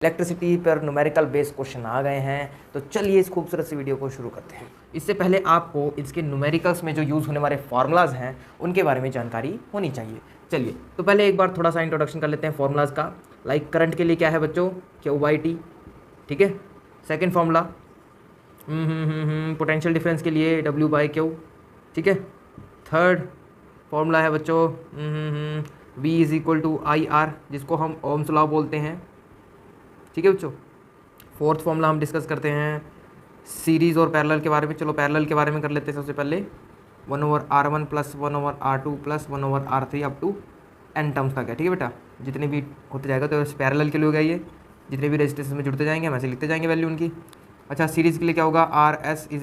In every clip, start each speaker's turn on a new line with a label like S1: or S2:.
S1: Electricity पर numerical based question आ गए हैं, तो चलिए इस खूबसूरत सी वीडियो को शुरू करते हैं। इससे पहले आपको इसके न्यूमेरिकल्स में जो यूज़ होने वाले फार्मूलाज हैं उनके बारे में जानकारी होनी चाहिए। चलिए तो पहले एक बार थोड़ा सा इंट्रोडक्शन कर लेते हैं फार्मूलाज का। लाइक करंट के लिए क्या है बच्चों, Q/T, ठीक है। सेकेंड फार्मूला पोटेंशियल डिफरेंस के लिए W/Q, ठीक है। थर्ड फार्मूला है बच्चों V = IR, जिसको हम ओम्स लॉ बोलते हैं, ठीक है बच्चों। फोर्थ फॉर्मूला हम डिस्कस करते हैं सीरीज़ और पैरेलल के बारे में। चलो पैरेलल के बारे में कर लेते हैं सबसे पहले। 1/R1 + 1/R2 + 1/R3 up to n terms का क्या, ठीक है बेटा। जितने भी होते जाएगा तो पैरेलल के लिए हो गया ये, जितने भी रेजिस्टेंस में जुड़ते जाएंगे हम ऐसे लिखते जाएंगे वैल्यू उनकी। अच्छा सीरीज़ के लिए क्या होगा, RS =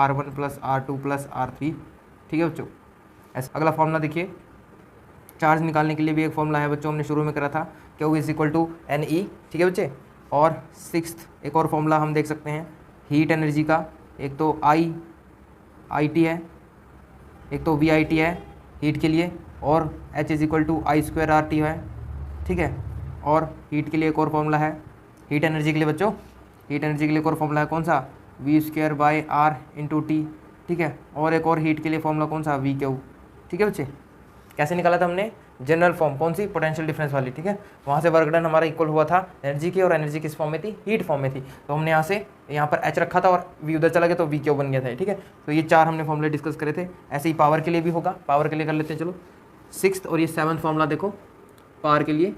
S1: R1 + R2 + R3, ठीक है बच्चों। ऐसा अगला फॉर्मूला देखिए, चार्ज निकालने के लिए भी एक फॉर्मूला है बच्चों, हमने शुरू में करा था, Q = NE, ठीक है बच्चे। और सिक्स्थ एक और फॉर्मूला हम देख सकते हैं हीट एनर्जी का, एक तो IT है, एक तो VIT है हीट के लिए, और H = I²RT है, ठीक है। और हीट के लिए एक और फॉर्मूला है, हीट एनर्जी के लिए बच्चों, हीट एनर्जी के लिए एक और फॉर्मूला है कौन सा, V²/R × T, ठीक है। और एक और हीट के लिए फॉर्मूला कौन सा, VQ, ठीक है बच्चे। कैसे निकाला था हमने, जनरल फॉर्म कौन सी, पोटेंशियल डिफरेंस वाली, ठीक है। वहाँ से वर्क डन हमारा इक्वल हुआ था एनर्जी की, और एनर्जी किस फॉर्म में थी, हीट फॉर्म में थी। तो हमने यहाँ पर H रखा था और V उधर चला गया तो VQ बन गया था, ठीक है। तो ये चार हमने फॉर्मूले डिस्कस करे थे। ऐसे ही पावर के लिए भी होगा, पावर के लिए कर लेते हैं चलो। सिक्स्थ और ये सेवन्थ फॉर्मूला देखो पावर के लिए।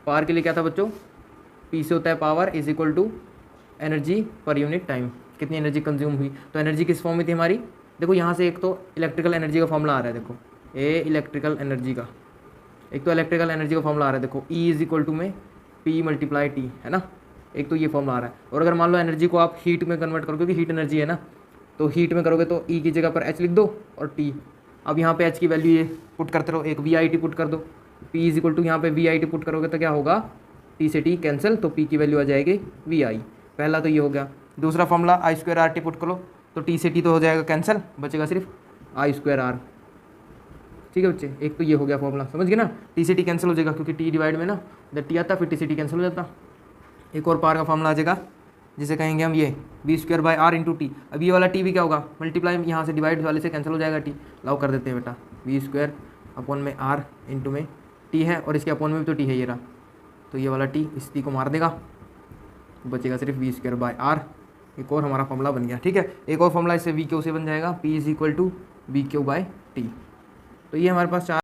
S1: पावर के लिए क्या था बच्चों, P से होता है power = energy per unit time, कितनी एनर्जी कंज्यूम हुई। तो एनर्जी किस फॉर्म में थी हमारी, देखो यहाँ से एक तो इलेक्ट्रिकल एनर्जी का फॉर्मूला आ रहा है, देखो इलेक्ट्रिकल एनर्जी का, एक तो इलेक्ट्रिकल एनर्जी का फॉर्मूला आ रहा है, देखो E = में P × T, है ना। एक तो ये फॉर्मूला आ रहा है। और अगर मान लो एनर्जी को आप हीट में कन्वर्ट करोगे, क्योंकि हीट एनर्जी है ना, तो हीट में करोगे तो E की जगह पर H लिख दो और T। अब यहाँ पे H की वैल्यू ये पुट करते रहो, एक VIT पुट कर दो। P = यहाँ पे VIT पुट करोगे तो क्या होगा, T से T कैंसिल, तो P की वैल्यू आ जाएगी VI। पहला तो ये हो गया। दूसरा फॉर्मूला I²RT पुट करो तो T से T तो हो जाएगा कैंसिल, बचेगा सिर्फ I²R, ठीक है बच्चे। एक तो ये हो गया फॉर्मूला, समझ गए ना। T से T कैंसिल हो जाएगा क्योंकि T डिवाइड में ना जब T आता फिर T से T कैंसिल हो जाता। एक और पावर का फॉर्मूला आ जाएगा जिसे कहेंगे हम ये V²/R × T। अब ये वाला T भी क्या होगा, मल्टीप्लाई यहाँ से डिवाइड वाले से कैंसिल हो जाएगा T। लाओ कर देते हैं बेटा, V²/R × T है, और इसके अपॉन में भी तो T है ये रहा, तो ये वाला T इस T को मार देगा, बचेगा सिर्फ V²/R। एक और हमारा फॉर्मूला बन गया, ठीक है। एक और फॉर्मूला इससे VQ से बन जाएगा, P = VQ/T। तो ये हमारे पास चार